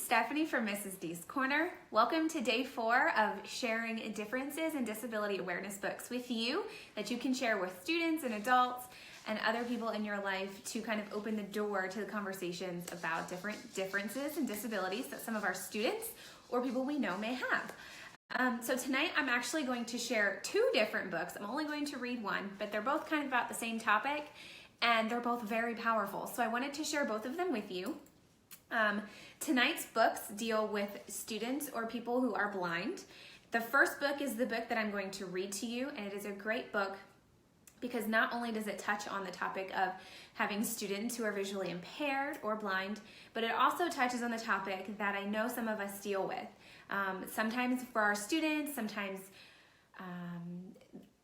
Stephanie from Mrs. D's Corner. Welcome to day 4 of sharing differences in disability awareness books with you that you can share with students and adults and other people in your life to kind of open the door to the conversations about differences and disabilities that some of our students or people we know may have. So tonight I'm actually going to share 2 different books. I'm only going to read one, but they're both kind of about the same topic and they're both very powerful. So I wanted to share both of them with you. Tonight's books deal with students or people who are blind. The first book is the book that I'm going to read to you, and it is a great book because not only does it touch on the topic of having students who are visually impaired or blind, but it also touches on the topic that I know some of us deal with. Sometimes for our students, sometimes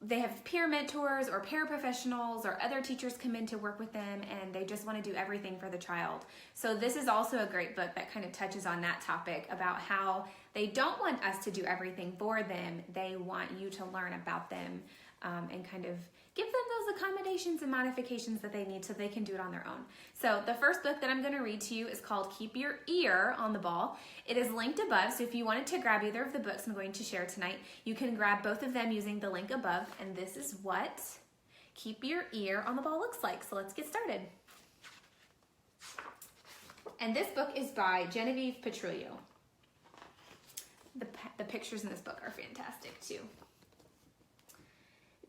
they have peer mentors or paraprofessionals or other teachers come in to work with them and they just want to do everything for the child. So this is also a great book that kind of touches on that topic about how they don't want us to do everything for them. They want you to learn about them and kind of give them those accommodations and modifications that they need so they can do it on their own. So the first book that I'm going to read to you is called Keep Your Ear on the Ball. It is linked above, so if you wanted to grab either of the books I'm going to share tonight, you can grab both of them using the link above, and this is what Keep Your Ear on the Ball looks like. So let's get started. And this book is by Genevieve Petrillo. The pictures in this book are fantastic too.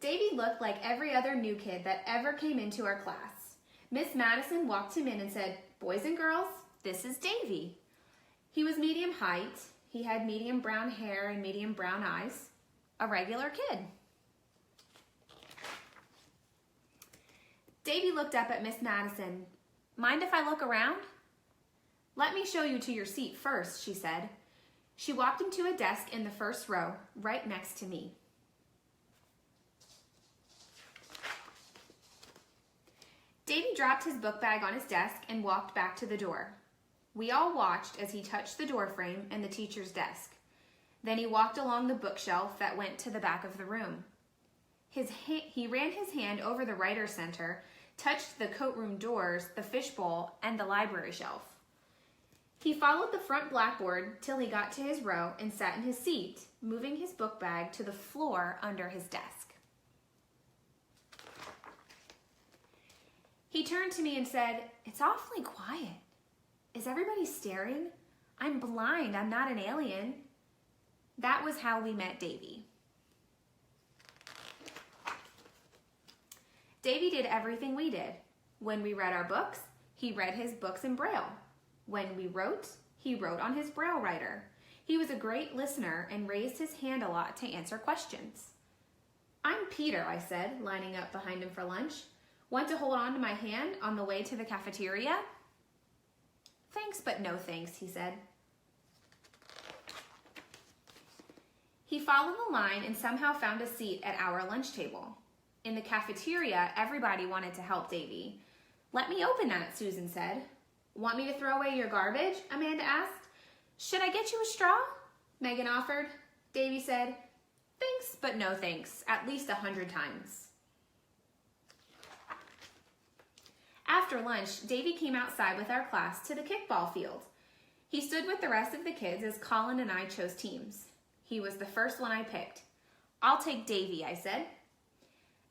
Davy looked like every other new kid that ever came into our class. Miss Madison walked him in and said, "Boys and girls, this is Davy." He was medium height. He had medium brown hair and medium brown eyes. A regular kid. Davy looked up at Miss Madison. "Mind if I look around?" "Let me show you to your seat first," she said. She walked him to a desk in the first row, right next to me. Davy dropped his book bag on his desk and walked back to the door. We all watched as he touched the door frame and the teacher's desk. Then he walked along the bookshelf that went to the back of the room. He ran his hand over the writer's center, touched the coat room doors, the fishbowl, and the library shelf. He followed the front blackboard till he got to his row and sat in his seat, moving his book bag to the floor under his desk. He turned to me and said, "It's awfully quiet. Is everybody staring? I'm blind. I'm not an alien." That was how we met Davy. Davy did everything we did. When we read our books, he read his books in Braille. When we wrote, he wrote on his Braille writer. He was a great listener and raised his hand a lot to answer questions. "I'm Peter," I said, lining up behind him for lunch. "Want to hold on to my hand on the way to the cafeteria?" "Thanks, but no thanks," he said. He followed the line and somehow found a seat at our lunch table. In the cafeteria, everybody wanted to help Davy. "Let me open that," Susan said. "Want me to throw away your garbage?" Amanda asked. "Should I get you a straw?" Megan offered. Davy said, "Thanks, but no thanks," at least 100 times. After lunch, Davy came outside with our class to the kickball field. He stood with the rest of the kids as Colin and I chose teams. He was the first one I picked. "I'll take Davy," I said.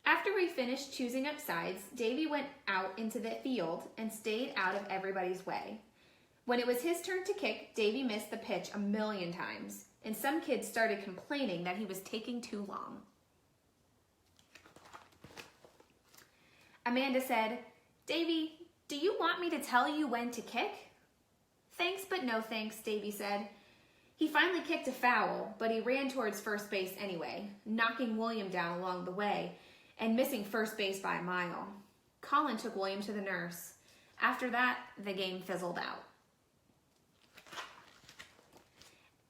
After we finished choosing up sides, Davy went out into the field and stayed out of everybody's way. When it was his turn to kick, Davy missed the pitch 1,000,000 times, and some kids started complaining that he was taking too long. Amanda said, "Davy, do you want me to tell you when to kick?" "Thanks, but no thanks," Davy said. He finally kicked a foul, but he ran towards first base anyway, knocking William down along the way and missing first base by a mile. Colin took William to the nurse. After that, the game fizzled out.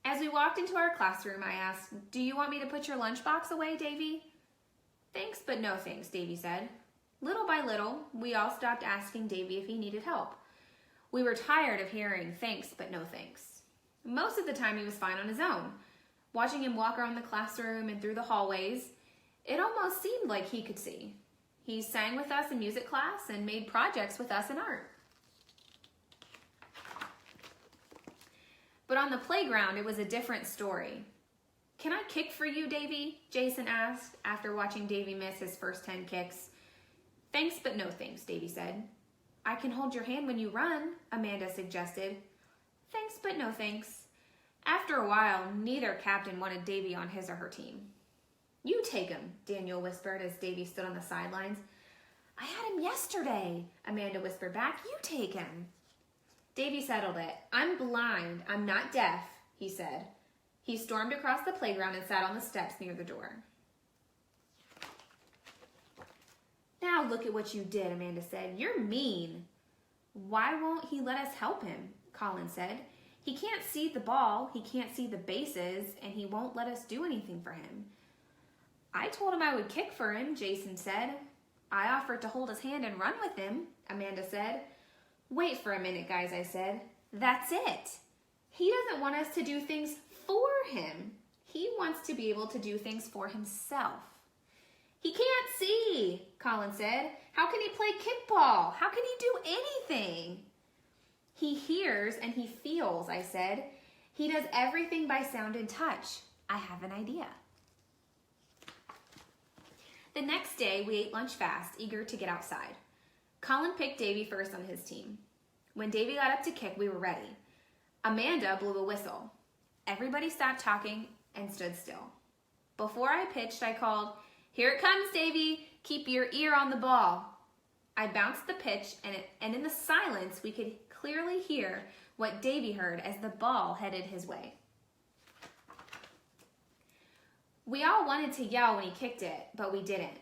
As we walked into our classroom, I asked, "Do you want me to put your lunchbox away, Davy?" "Thanks, but no thanks," Davy said. Little by little, we all stopped asking Davy if he needed help. We were tired of hearing "thanks, but no thanks." Most of the time he was fine on his own. Watching him walk around the classroom and through the hallways, it almost seemed like he could see. He sang with us in music class and made projects with us in art. But on the playground, it was a different story. "Can I kick for you, Davy?" Jason asked after watching Davy miss his first 10 kicks. "Thanks, but no thanks," Davy said. "I can hold your hand when you run," Amanda suggested. "Thanks, but no thanks." After a while, neither captain wanted Davy on his or her team. "You take him," Daniel whispered as Davy stood on the sidelines. "I had him yesterday," Amanda whispered back. "You take him." Davy settled it. "I'm blind. I'm not deaf," he said. He stormed across the playground and sat on the steps near the door. "Now look at what you did," Amanda said. "You're mean." "Why won't he let us help him?" Colin said. "He can't see the ball, he can't see the bases, and he won't let us do anything for him." "I told him I would kick for him," Jason said. "I offered to hold his hand and run with him," Amanda said. "Wait for a minute, guys," I said. "That's it. He doesn't want us to do things for him. He wants to be able to do things for himself." "He can't see," Colin said. "How can he play kickball? How can he do anything?" "He hears and he feels," I said. "He does everything by sound and touch. I have an idea." The next day, we ate lunch fast, eager to get outside. Colin picked Davy first on his team. When Davy got up to kick, we were ready. Amanda blew a whistle. Everybody stopped talking and stood still. Before I pitched, I called, "Here it comes, Davy. Keep your ear on the ball." I bounced the pitch, and in the silence, we could clearly hear what Davy heard as the ball headed his way. We all wanted to yell when he kicked it, but we didn't.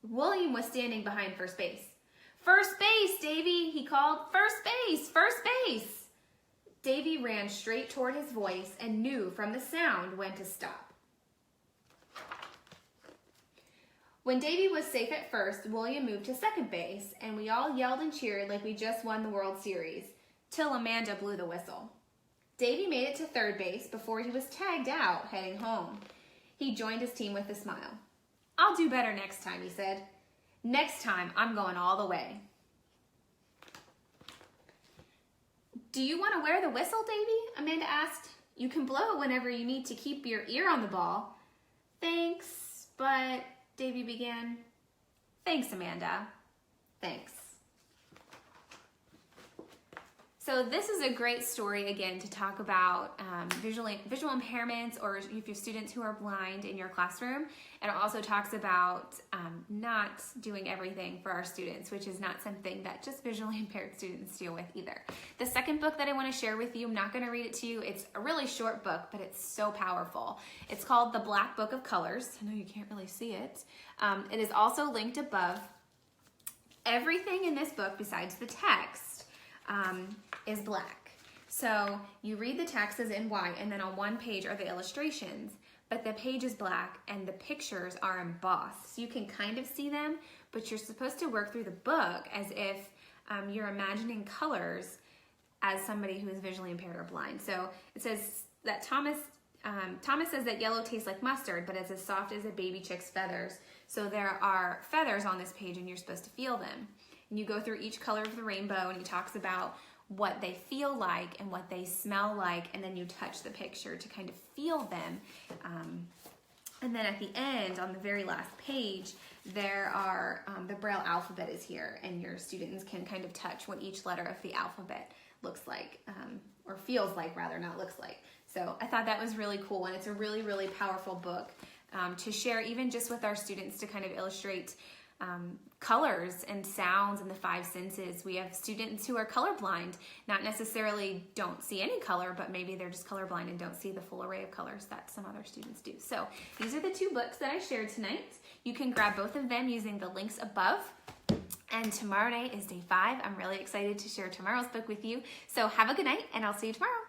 William was standing behind first base. "First base, Davy," he called. "First base, first base." Davy ran straight toward his voice and knew from the sound when to stop. When Davy was safe at first, William moved to second base, and we all yelled and cheered like we just won the World Series, till Amanda blew the whistle. Davy made it to third base before he was tagged out heading home. He joined his team with a smile. "I'll do better next time," he said. "Next time, I'm going all the way." "Do you want to wear the whistle, Davy?" Amanda asked. "You can blow it whenever you need to keep your ear on the ball." "Thanks, but..." Davy began. "Thanks, Amanda. Thanks." So this is a great story, again, to talk about visual impairments, or if you have students who are blind in your classroom. And it also talks about not doing everything for our students, which is not something that just visually impaired students deal with either. The second book that I want to share with you, I'm not going to read it to you. It's a really short book, but it's so powerful. It's called The Black Book of Colors. I know you can't really see it. It is also linked above. Everything in this book, besides the text, is black. So you read the text as in white, and then on one page are the illustrations, but the page is black and the pictures are embossed. So you can kind of see them, but you're supposed to work through the book as if you're imagining colors as somebody who is visually impaired or blind. So it says that Thomas says that yellow tastes like mustard, but it's as soft as a baby chick's feathers. So there are feathers on this page and you're supposed to feel them. And you go through each color of the rainbow, and he talks about what they feel like and what they smell like, and then you touch the picture to kind of feel them. And then at the end, on the very last page, there are, the Braille alphabet is here, and your students can kind of touch what each letter of the alphabet looks like, or feels like rather, not looks like. So I thought that was really cool, and it's a really, really powerful book to share even just with our students to kind of illustrate colors and sounds and the five senses. We have students who are colorblind, not necessarily don't see any color, but maybe they're just colorblind and don't see the full array of colors that some other students do. So these are the two books that I shared tonight. You can grab both of them using the links above. And tomorrow night is day 5. I'm really excited to share tomorrow's book with you. So have a good night, and I'll see you tomorrow.